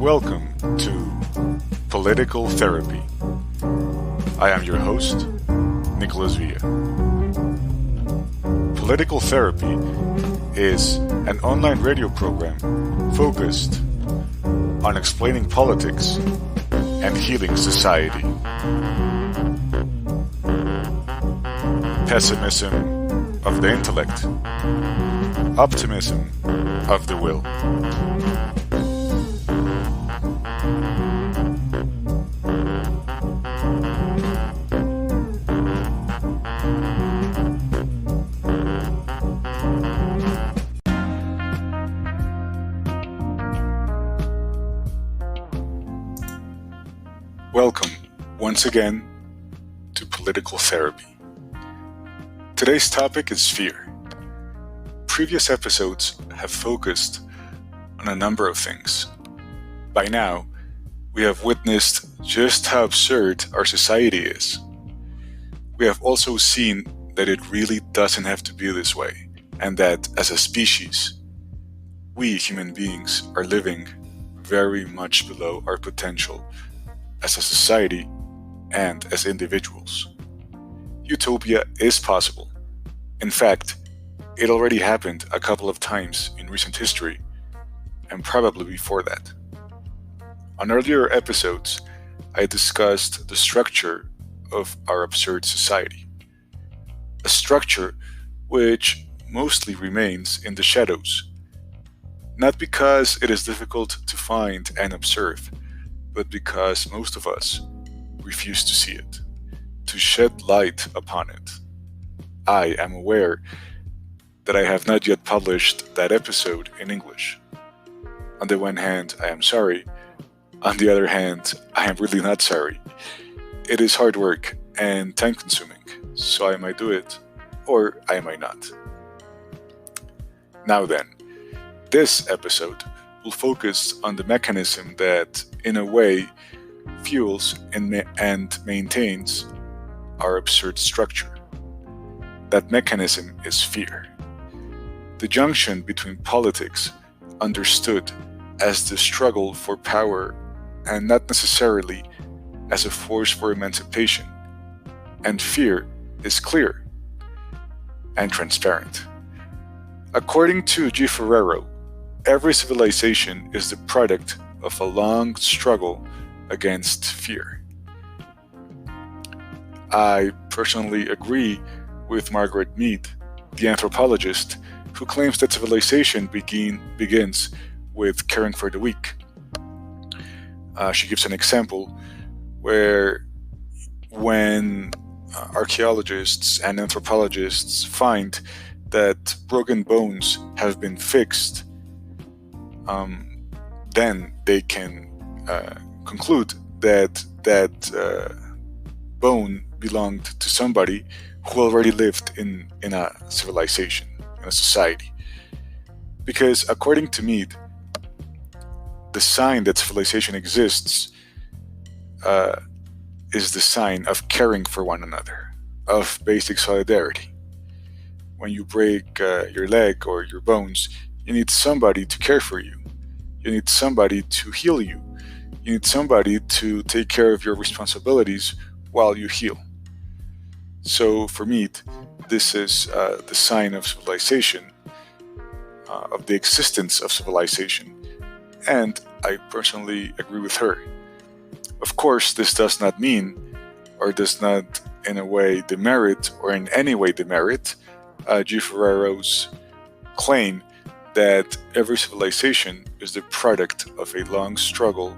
Welcome to Political Therapy. I am your host, Nicholas Villa. Political Therapy is an online radio program focused on explaining politics and healing society. Pessimism of the intellect, optimism of the will. Welcome once again to Political Therapy. Today's topic is fear. Previous episodes have focused on a number of things. By now, we have witnessed just how absurd our society is. We have also seen that it really doesn't have to be this way, and that as a species, we human beings are living very much below our potential as a society and as individuals. Utopia is possible. In fact, it already happened a couple of times in recent history, and probably before that. On earlier episodes, I discussed the structure of our absurd society. A structure which mostly remains in the shadows, not because it is difficult to find and observe, but because most of us refuse to see it, to shed light upon it. I am aware that I have not yet published that episode in English. On the one hand, I am sorry. On the other hand, I am really not sorry. It is hard work and time-consuming, so I might do it, or I might not. Now then, this episode will focus on the mechanism that, in a way, fuels and maintains our absurd structure. That mechanism is fear. The junction between politics, understood as the struggle for power and not necessarily as a force for emancipation, and fear is clear and transparent. According to Ferrero, every civilization is the product of a long struggle against fear. I personally agree with Margaret Mead, the anthropologist, who claims that civilization begins with caring for the weak. She gives an example where when archaeologists and anthropologists find that broken bones have been fixed, then they can conclude that bone belonged to somebody who already lived in a civilization, in a society. Because according to Mead, the sign that civilization exists is the sign of caring for one another, of basic solidarity. When you break your leg or your bones, you need somebody to care for you. You need somebody to heal you. You need somebody to take care of your responsibilities while you heal. So for me, this is the sign of civilization, of the existence of civilization, and I personally agree with her. Of course, this does not mean, or does not in a way demerit, or in any way demerit, Ferrero's claim that every civilization is the product of a long struggle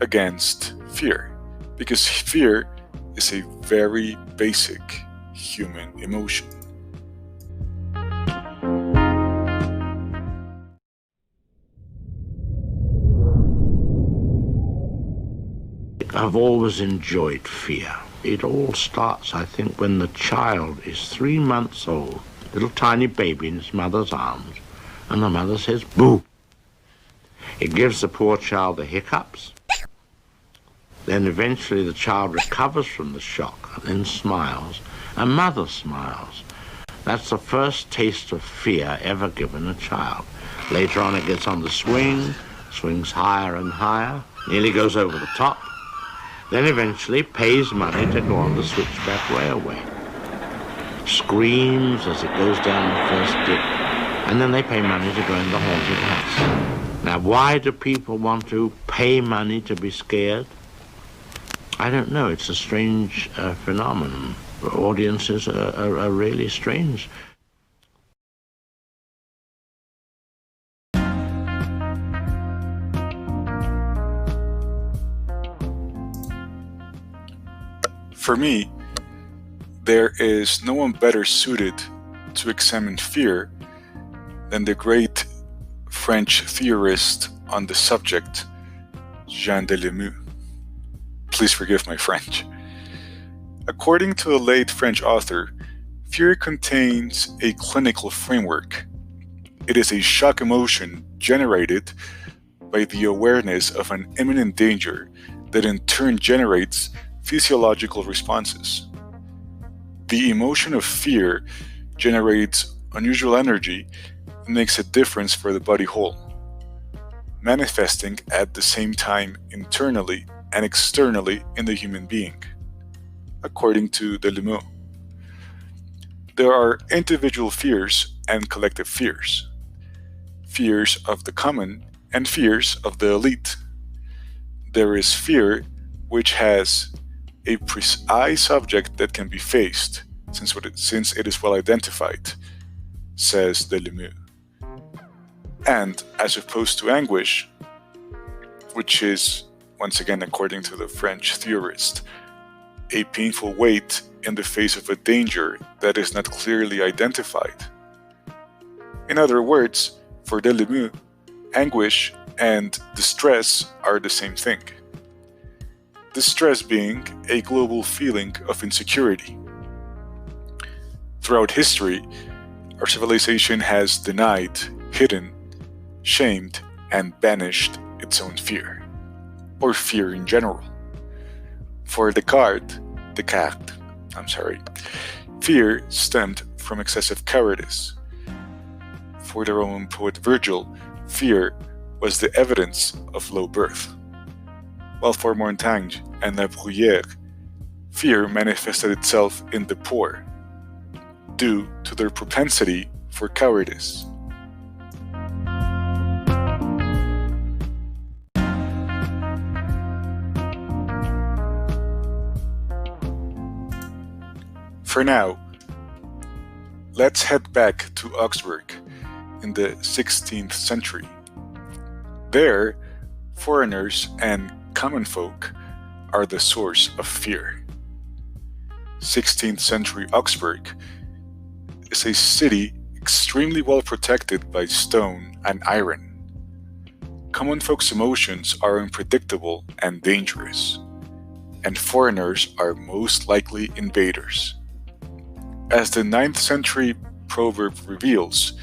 against fear, because fear is a very basic human emotion. I've always enjoyed fear. It all starts, I think, when the child is 3 months old, little tiny baby in his mother's arms, and the mother says, "Boo." It gives the poor child the hiccups. Then eventually the child recovers from the shock and then smiles, and mother smiles. That's the first taste of fear ever given a child. Later on it gets on the swing, swings higher and higher, nearly goes over the top, then eventually pays money to go on the switchback railway. Screams as it goes down the first dip, and then they pay money to go in the haunted house. Now, why do people want to pay money to be scared? I don't know. It's a strange phenomenon. Audiences are really strange. For me, there is no one better suited to examine fear than the great French theorist on the subject, Jean Delémeux. Please forgive my French. According to the late French author, fear contains a clinical framework. It is a shock emotion generated by the awareness of an imminent danger that in turn generates physiological responses. The emotion of fear generates unusual energy and makes a difference for the body whole, manifesting at the same time internally and externally in the human being, according to Delémeux. There are individual fears and collective fears, fears of the common and fears of the elite. There is fear which has a precise subject that can be faced, since it is well identified, says Delémeux. And as opposed to anguish, which is, once again according to the French theorist, a painful weight in the face of a danger that is not clearly identified. In other words, for Delémeux, anguish and distress are the same thing. Distress being a global feeling of insecurity. Throughout history, our civilization has denied, hidden, shamed, and banished its own fear, or fear in general. For Descartes, fear stemmed from excessive cowardice. For the Roman poet Virgil, fear was the evidence of low birth. While for Montaigne and La Bruyère, fear manifested itself in the poor, due to their propensity for cowardice. For now, let's head back to Augsburg in the 16th century. There, foreigners and common folk are the source of fear. 16th century Augsburg is a city extremely well protected by stone and iron. Common folks' emotions are unpredictable and dangerous, and foreigners are most likely invaders. As the 9th century proverb reveals,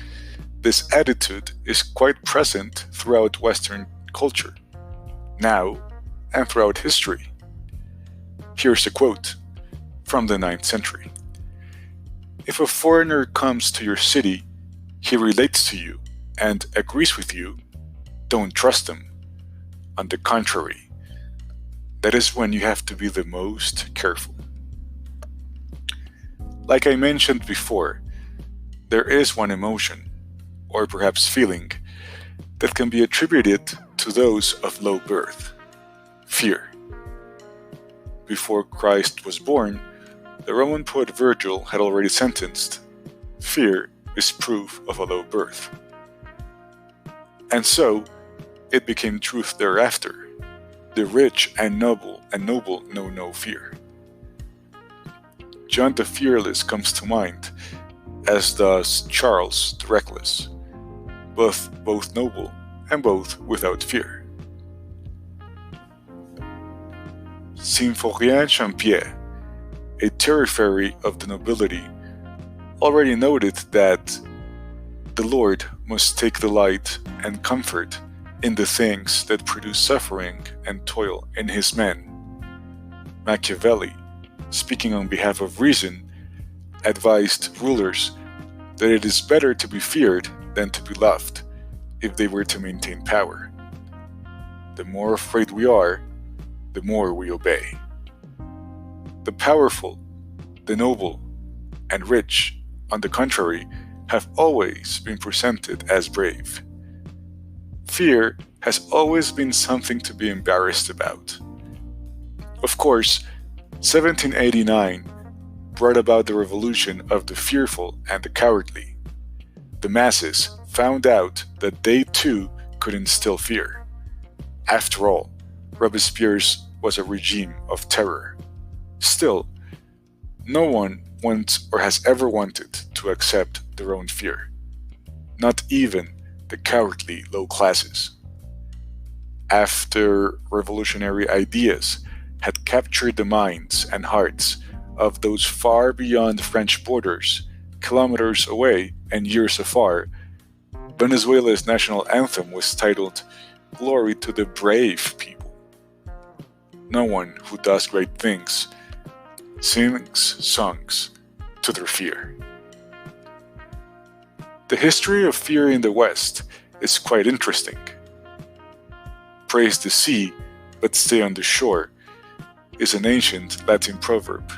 this attitude is quite present throughout Western culture, now and throughout history. Here's a quote from the 9th century. If a foreigner comes to your city, he relates to you and agrees with you, don't trust him. On the contrary, that is when you have to be the most careful. Like I mentioned before, there is one emotion, or perhaps feeling, that can be attributed to those of low birth: fear. Before Christ was born, the Roman poet Virgil had already sentenced, "Fear is proof of a low birth." And so, it became truth thereafter. The rich and noble know no fear. John the Fearless comes to mind, as does Charles the Reckless, both noble and both without fear. Symphorien Champier, a terror fairy of the nobility, already noted that the Lord must take delight and comfort in the things that produce suffering and toil in his men. Machiavelli, speaking on behalf of reason, advised rulers that it is better to be feared than to be loved if they were to maintain power. the more afraid we are, the more we obey. The powerful, the noble, and rich, on the contrary, have always been presented as brave. Fear has always been something to be embarrassed about. Of course, 1789 brought about the revolution of the fearful and the cowardly. The masses found out that they too could instill fear. After all, Robespierre's was a regime of terror. Still, no one wants or has ever wanted to accept their own fear, not even the cowardly low classes. After revolutionary ideas had captured the minds and hearts of those far beyond French borders, kilometers away and years afar, Venezuela's national anthem was titled "Glory to the Brave People." No one who does great things sings songs to their fear. The history of fear in the West is quite interesting. Praise the sea, but stay on the shore is an ancient Latin proverb.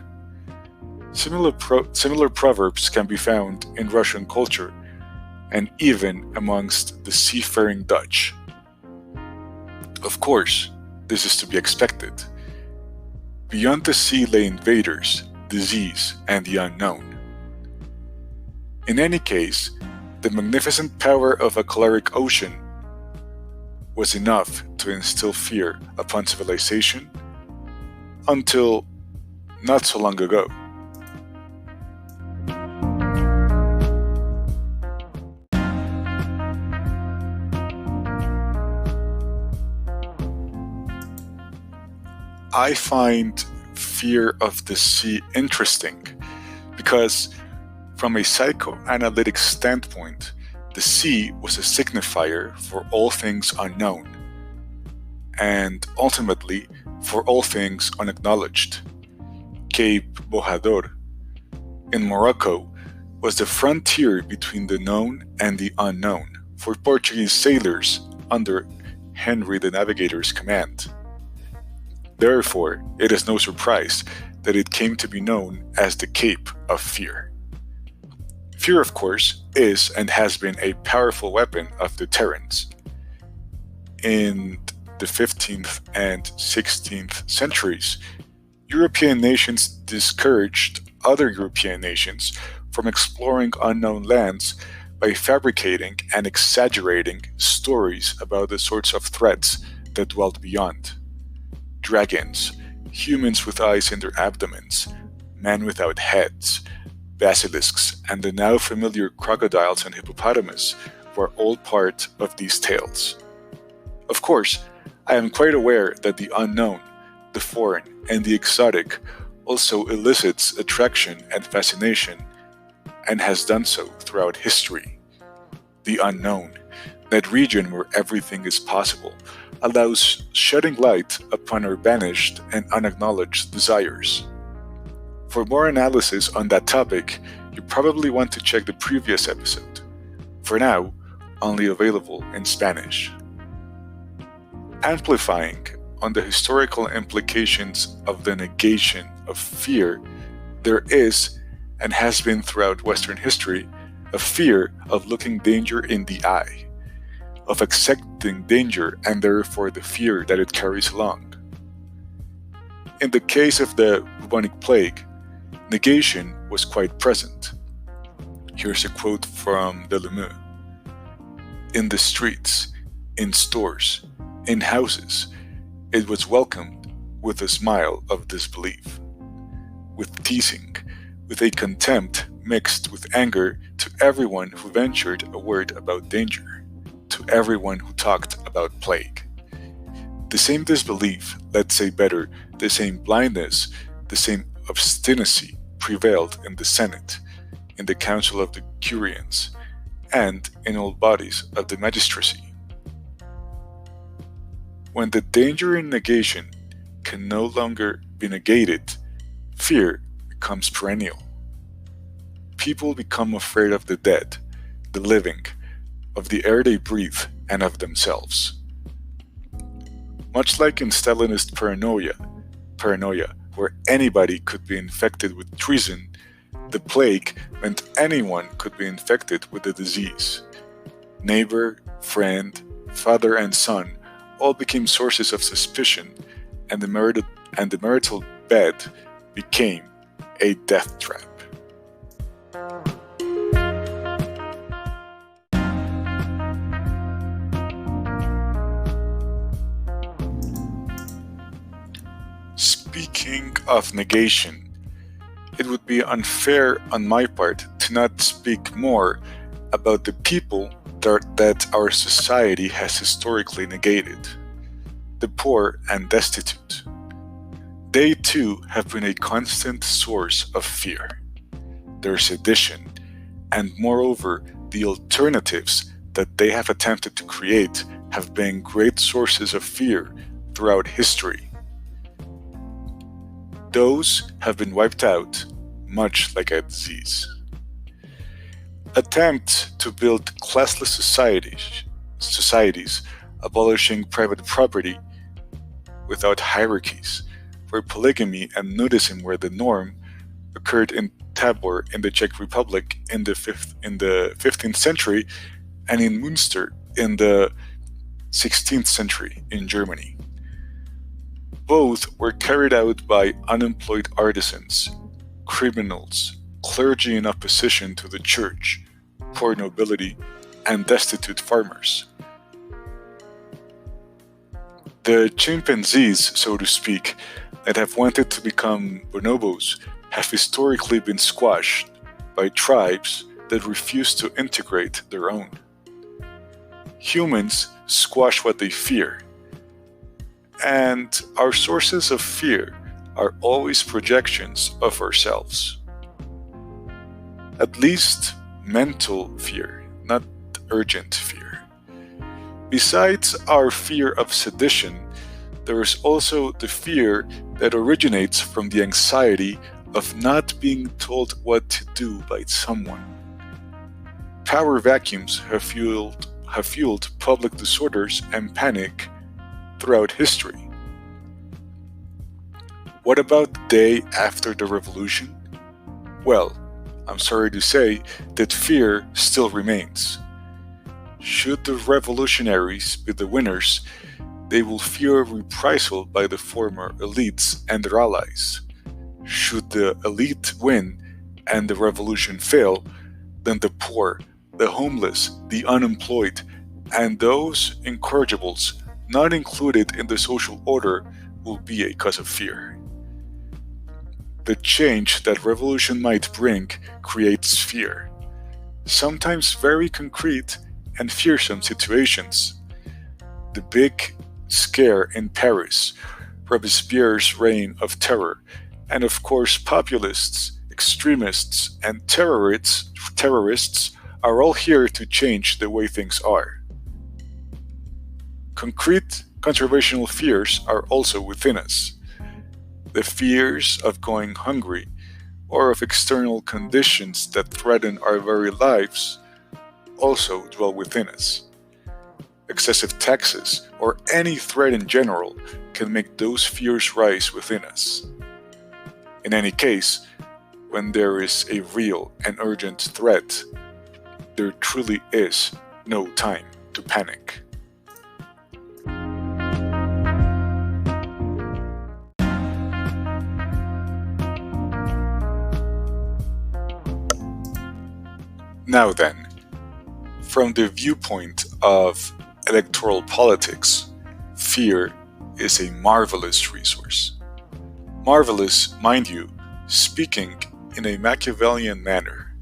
Similar proverbs can be found in Russian culture and even amongst the seafaring Dutch. Of course, this is to be expected. Beyond the sea lay invaders, disease, and the unknown. In any case, the magnificent power of a choleric ocean was enough to instill fear upon civilization until not so long ago. I find fear of the sea interesting because, from a psychoanalytic standpoint, the sea was a signifier for all things unknown, and ultimately for all things unacknowledged. Cape Bojador in Morocco was the frontier between the known and the unknown for Portuguese sailors under Henry the Navigator's command. Therefore, it is no surprise that it came to be known as the Cape of Fear. Fear, of course, is and has been a powerful weapon of deterrence. In the 15th and 16th centuries, European nations discouraged other European nations from exploring unknown lands by fabricating and exaggerating stories about the sorts of threats that dwelt beyond. Dragons, humans with eyes in their abdomens, men without heads, basilisks, and the now familiar crocodiles and hippopotamus were all part of these tales. Of course, I am quite aware that the unknown, the foreign, and the exotic also elicits attraction and fascination, and has done so throughout history. The unknown, that region where everything is possible, allows shedding light upon our banished and unacknowledged desires. For more analysis on that topic, you probably want to check the previous episode, for now, only available in Spanish. Amplifying on the historical implications of the negation of fear, there is, and has been throughout Western history, a fear of looking danger in the eye, of accepting danger and therefore the fear that it carries along. In the case of the bubonic plague, negation was quite present. Here's a quote from Delameux. In the streets, in stores, in houses, it was welcomed with a smile of disbelief, with teasing, with a contempt mixed with anger to everyone who ventured a word about danger, to everyone who talked about plague. The same disbelief, let's say better, the same blindness, the same obstinacy prevailed in the Senate, in the Council of the Curians, and in all bodies of the magistracy. When the danger in negation can no longer be negated, fear becomes perennial. People become afraid of the dead, the living, of the air they breathe, and of themselves. Much like in Stalinist paranoia, where anybody could be infected with treason, the plague meant anyone could be infected with the disease. Neighbor, friend, father, and son all became sources of suspicion, and the marital bed became a death trap. Speaking of negation, it would be unfair on my part to not speak more about the people that our society has historically negated: the poor and destitute. They too have been a constant source of fear. Their sedition, and moreover the alternatives that they have attempted to create, have been great sources of fear throughout history. Those have been wiped out, much like a disease. Attempts to build classless societies, abolishing private property without hierarchies, where polygamy and nudism were the norm, occurred in Tabor in the Czech Republic in the 15th century, and in Münster in the 16th century in Germany. Both were carried out by unemployed artisans, criminals, clergy in opposition to the church, poor nobility, and destitute farmers. The chimpanzees, so to speak, that have wanted to become bonobos have historically been squashed by tribes that refuse to integrate their own. Humans squash what they fear, and our sources of fear are always projections of ourselves. At least mental fear, not urgent fear. Besides our fear of sedition, there is also the fear that originates from the anxiety of not being told what to do by someone. Power vacuums have fueled public disorders and panic throughout history. What about the day after the revolution? Well, I'm sorry to say that fear still remains. Should the revolutionaries be the winners, they will fear reprisal by the former elites and their allies. Should the elite win and the revolution fail, then the poor, the homeless, the unemployed, and those incorrigibles not included in the social order will be a cause of fear. The change that revolution might bring creates fear, sometimes very concrete and fearsome situations. The big scare in Paris, Robespierre's reign of terror, and of course populists, extremists, and terrorists are all here to change the way things are. Concrete conservational fears are also within us. The fears of going hungry, or of external conditions that threaten our very lives, also dwell within us. Excessive taxes, or any threat in general, can make those fears rise within us. In any case, when there is a real and urgent threat, there truly is no time to panic. Now then, from the viewpoint of electoral politics, fear is a marvelous resource. Marvelous, mind you, speaking in a Machiavellian manner.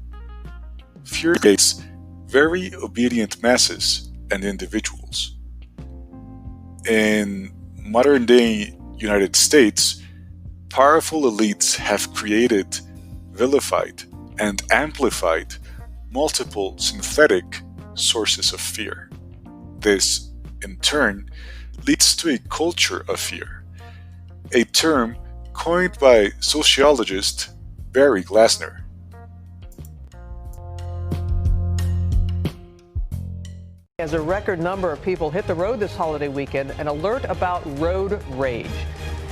Fear creates very obedient masses and individuals. In modern-day United States, powerful elites have created, vilified, and amplified multiple synthetic sources of fear. This, in turn, leads to a culture of fear, a term coined by sociologist Barry Glassner. As a record number of people hit the road this holiday weekend, an alert about road rage.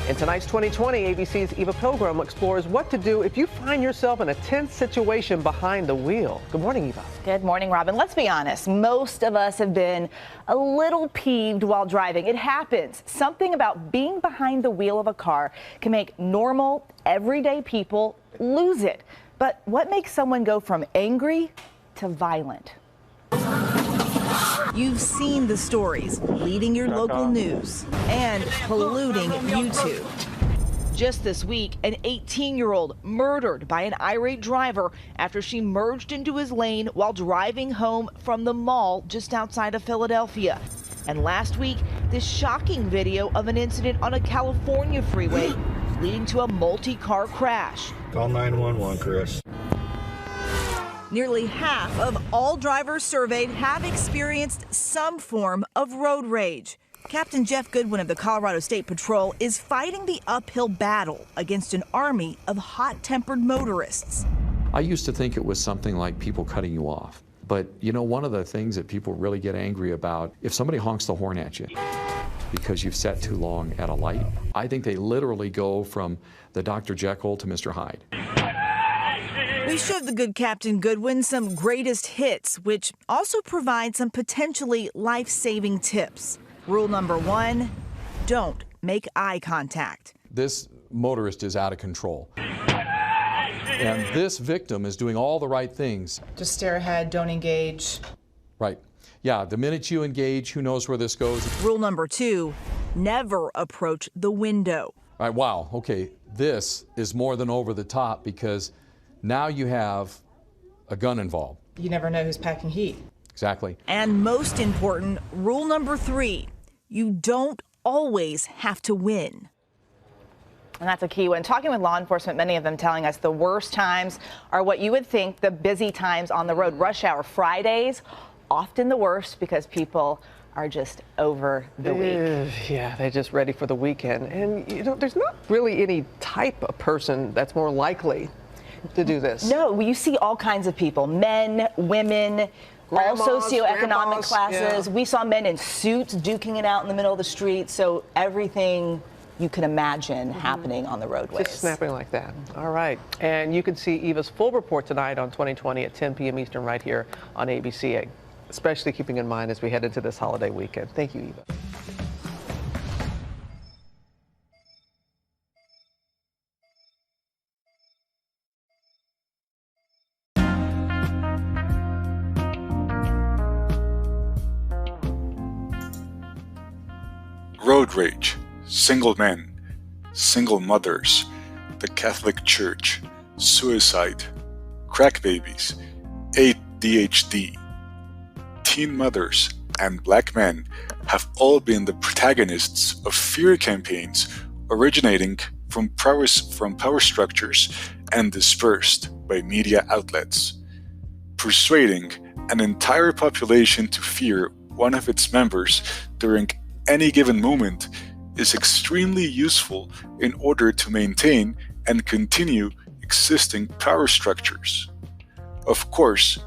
In tonight's 2020, ABC's Eva Pilgrim explores what to do if you find yourself in a tense situation behind the wheel. Good morning, Eva. Good morning, Robin. Let's be honest. Most of us have been a little peeved while driving. It happens. Something about being behind the wheel of a car can make normal, everyday people lose it. But what makes someone go from angry to violent? You've seen the stories leading your local news and polluting YouTube. Just this week, an 18-year-old murdered by an irate driver after she merged into his lane while driving home from the mall just outside of Philadelphia. And last week, this shocking video of an incident on a California freeway leading to a multi-car crash. Call 911, Chris. Nearly half of all drivers surveyed have experienced some form of road rage. Captain Jeff Goodwin of the Colorado State Patrol is fighting the uphill battle against an army of hot-tempered motorists. I used to think it was something like people cutting you off. But, you know, one of the things that people really get angry about, if somebody honks the horn at you because you've sat too long at a light, I think they literally go from the Dr. Jekyll to Mr. Hyde. We showed the good Captain Goodwin some greatest hits, which also provide some potentially life-saving tips. Rule number 1, don't make eye contact. This motorist is out of control. And this victim is doing all the right things. Just stare ahead, don't engage. Right. Yeah, the minute you engage, who knows where this goes. Rule number 2, never approach the window. All right, wow, okay, this is more than over the top because now you have a gun involved. You never know who's packing heat. Exactly. And most important, rule number 3, you don't always have to win. And that's a key one. Talking with law enforcement, many of them telling us the worst times are what you would think the busy times on the road. Rush hour Fridays, often the worst because people are just over the week. Yeah, they're just ready for the weekend. And, you know, there's not really any type of person that's more likely to do this. No, you see all kinds of people, men, women, Grandmas, all socioeconomic grandpas, classes. yeah. We saw men in suits duking it out in the middle of the street. So everything you can imagine happening on the roadways. Just snapping like that. All right. And you can see Eva's full report tonight on 2020 at 10 p.m. Eastern right here on ABC, especially keeping in mind as we head into this holiday weekend. Thank you, Eva. Road rage, single men, single mothers, the Catholic Church, suicide, crack babies, ADHD, teen mothers, and black men have all been the protagonists of fear campaigns originating from power structures and dispersed by media outlets, persuading an entire population to fear one of its members during any given moment is extremely useful in order to maintain and continue existing power structures. Of course,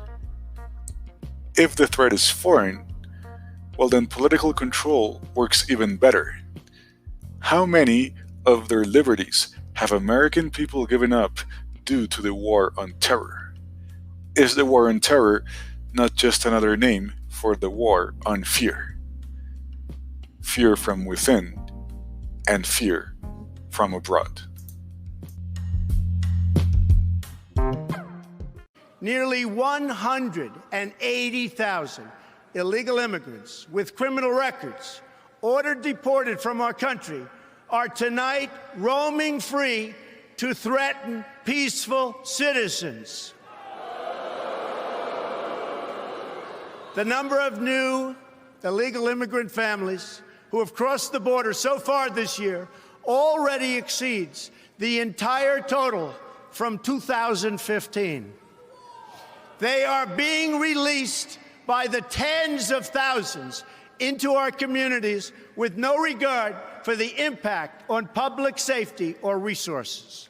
if the threat is foreign, well then political control works even better. How many of their liberties have American people given up due to the war on terror? Is the war on terror not just another name for the war on fear? Fear from within and fear from abroad. Nearly 180,000 illegal immigrants with criminal records ordered deported from our country are tonight roaming free to threaten peaceful citizens. The number of new illegal immigrant families who have crossed the border so far this year already exceeds the entire total from 2015. They are being released by the tens of thousands into our communities with no regard for the impact on public safety or resources.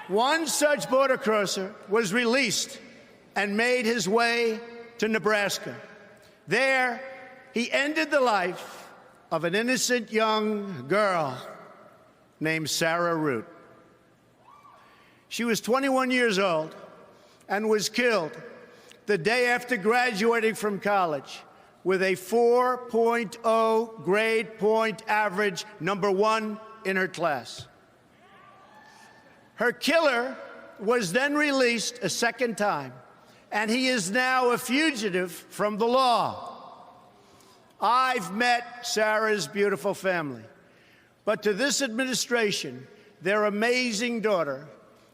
One such border crosser was released and made his way to Nebraska. There, he ended the life of an innocent young girl named Sarah Root. She was 21 years old and was killed the day after graduating from college with a 4.0 grade point average, #1 in her class. Her killer was then released a second time, and he is now a fugitive from the law. I've met Sarah's beautiful family, but to this administration, their amazing daughter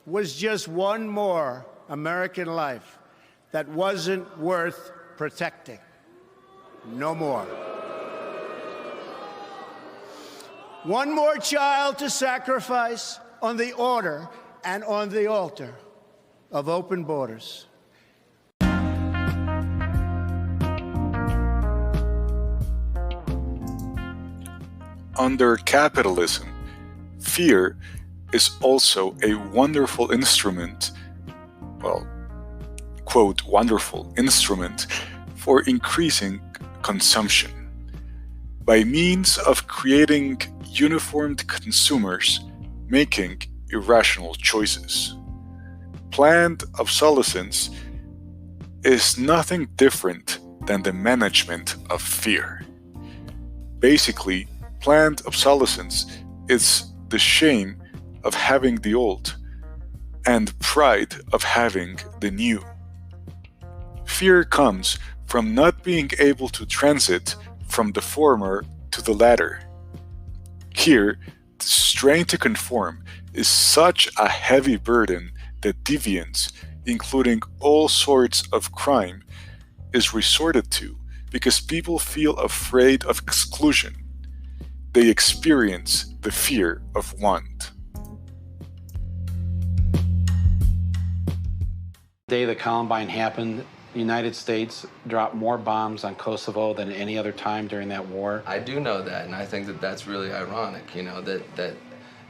was just one more American life that wasn't worth protecting. No more. One more child to sacrifice on the order and on the altar of open borders. Under capitalism, fear is also a wonderful instrument, well, quote, wonderful instrument for increasing consumption. By means of creating uniformed consumers making irrational choices. Planned obsolescence is nothing different than the management of fear. Basically, planned obsolescence is the shame of having the old and pride of having the new. Fear comes from not being able to transit from the former to the latter. Here, the strain to conform is such a heavy burden that deviance, including all sorts of crime, is resorted to because people feel afraid of exclusion. They experience the fear of want. The day that Columbine happened, the United States dropped more bombs on Kosovo than any other time during that war. I do know that, and I think that that's really ironic, you know, that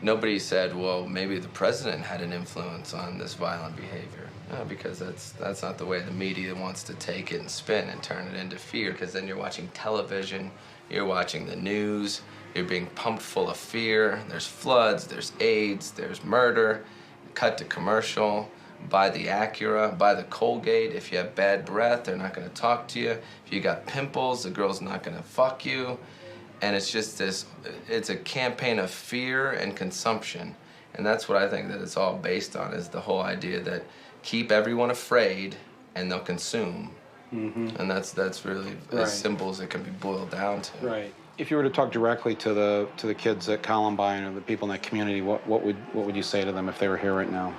nobody said, well, maybe the president had an influence on this violent behavior. No, because that's not the way the media wants to take it and spin and turn it into fear, because then you're watching television, you're watching the news, you're being pumped full of fear. There's floods, there's AIDS, there's murder, cut to commercial. Buy the Acura, buy the Colgate. If you have bad breath, they're not going to talk to you. If you got pimples, the girl's not going to fuck you. And it's just this, it's a campaign of fear and consumption. And that's what I think that it's all based on, is the whole idea that keep everyone afraid and they'll consume. Mm-hmm. And that's really as simple as it can be boiled down to. Right. If you were to talk directly to the kids at Columbine or the people in that community, what would you say to them if they were here right now?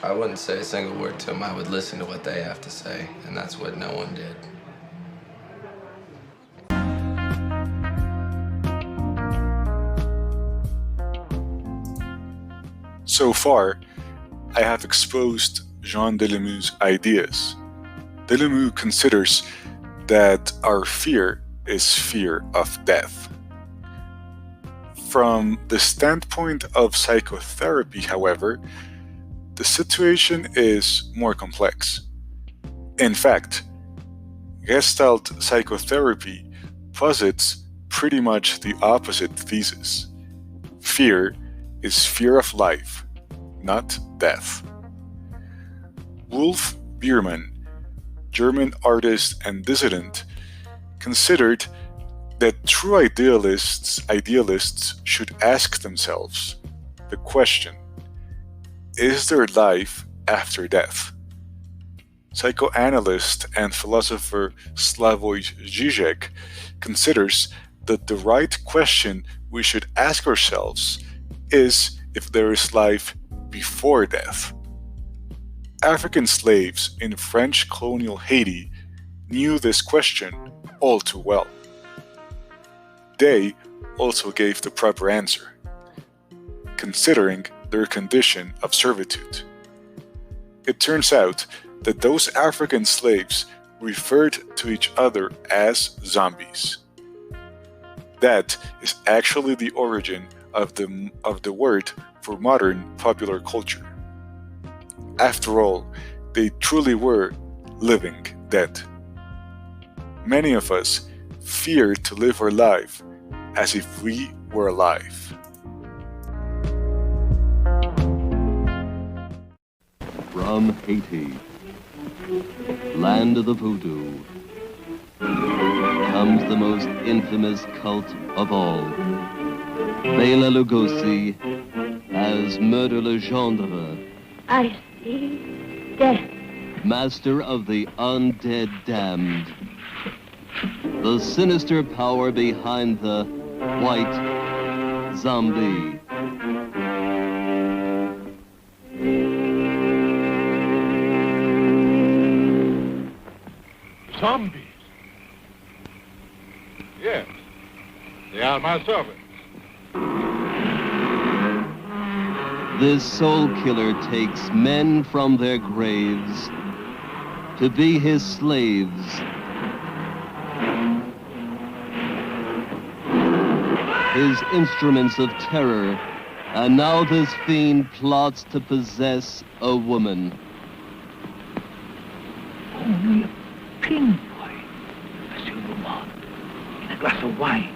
I wouldn't say a single word to them. I would listen to what they have to say, and that's what no one did. So far, I have exposed Jean Delemue's ideas. Delemu considers that our fear is fear of death. From the standpoint of psychotherapy, however, the situation is more complex. In fact, Gestalt psychotherapy posits pretty much the opposite thesis. Fear is fear of life, not death. Wolf Biermann, German artist and dissident, considered that true idealists should ask themselves the question, is there life after death? Psychoanalyst and philosopher Slavoj Žižek considers that the right question we should ask ourselves is if there is life before death. African slaves in French colonial Haiti knew this question all too well. They also gave the proper answer, considering their condition of servitude. It turns out that those African slaves referred to each other as zombies. That is actually the origin of the word for modern popular culture. After all, they truly were living dead. Many of us fear to live our life as if we were alive. From Haiti, land of the voodoo, comes the most infamous cult of all. Bela Lugosi as Murder Legendre. I see death. Master of the undead damned. The sinister power behind the white zombie. Zombies? Yes, they are my servants. This soul killer takes men from their graves to be his slaves. His instruments of terror, and now this fiend plots to possess a woman. Only a pinpoint, a silver one, in a glass of wine,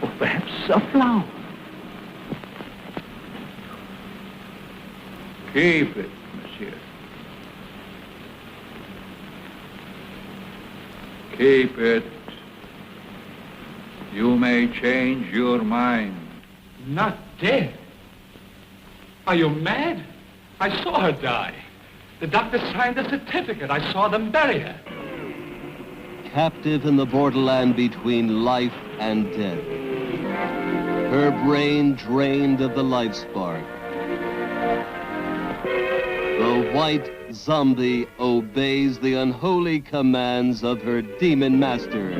or perhaps a flower. Keep it, monsieur. Keep it. You may change your mind. Not dead? Are you mad? I saw her die. The doctor signed the certificate. I saw them bury her. Captive in the borderland between life and death. Her brain drained of the life spark. The white zombie obeys the unholy commands of her demon master.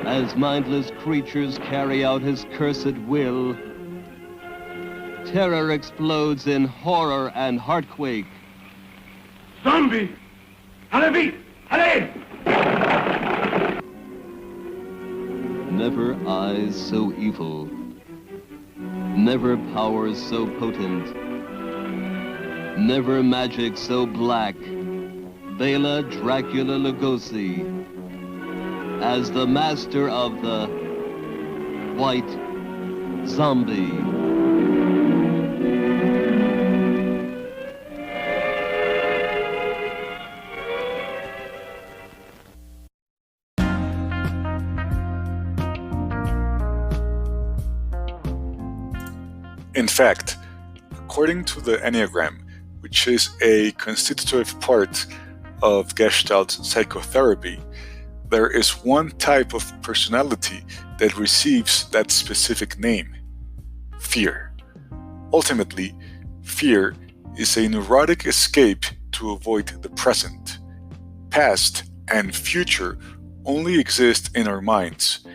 As mindless creatures carry out his cursed will, terror explodes in horror and heartquake. Zombie! Allez, allez! Never eyes so evil, never powers so potent, never magic so black. Bela Dracula Lugosi as the master of the white zombie. In fact, according to the Enneagram, which is a constitutive part of Gestalt psychotherapy, there is one type of personality that receives that specific name: fear. Ultimately, fear is a neurotic escape to avoid the present. Past and future only exist in our minds,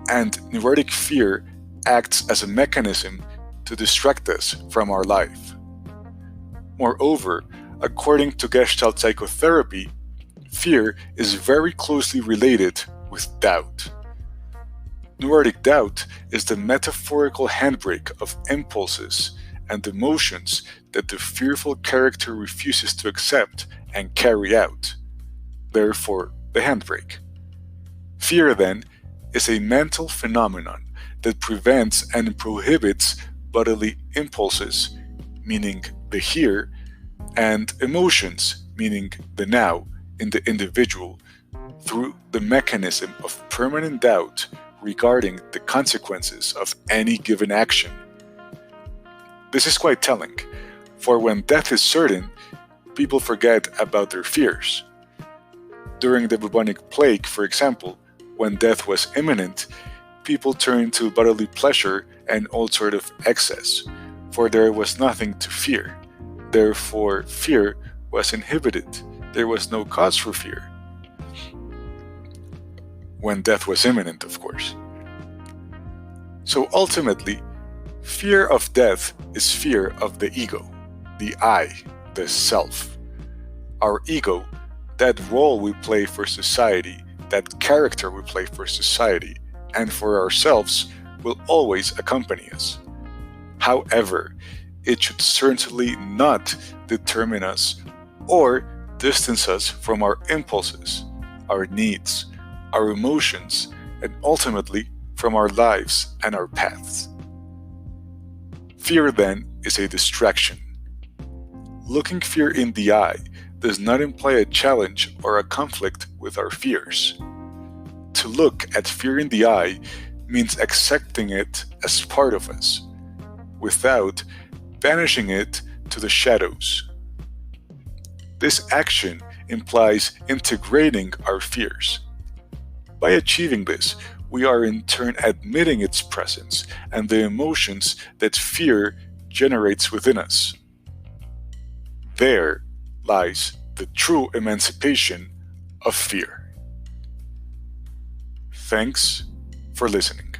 and neurotic fear acts as a mechanism to distract us from our life. Moreover, according to Gestalt psychotherapy, fear is very closely related with doubt. Neurotic doubt is the metaphorical handbrake of impulses and emotions that the fearful character refuses to accept and carry out. Therefore, the handbrake. Fear, then, is a mental phenomenon that prevents and prohibits bodily impulses, meaning the here, and emotions, meaning the now, in the individual, through the mechanism of permanent doubt regarding the consequences of any given action. This is quite telling, for when death is certain, people forget about their fears. During the bubonic plague, for example, when death was imminent, people turned to bodily pleasure and all sort of excess, for there was nothing to fear. Therefore, fear was inhibited. There was no cause for fear. When death was imminent, of course. So ultimately, fear of death is fear of the ego, the I, the self. Our ego, that role we play for society that character we play for society and for ourselves will always accompany us. However, it should certainly not determine us or distance us from our impulses, our needs, our emotions, and ultimately from our lives and our paths. Fear, then, is a distraction. Looking fear in the eye does not imply a challenge or a conflict with our fears. To look at fear in the eye means accepting it as part of us, without banishing it to the shadows. This action implies integrating our fears. By achieving this, we are in turn admitting its presence and the emotions that fear generates within us. There lies the true emancipation of fear. Thanks for listening.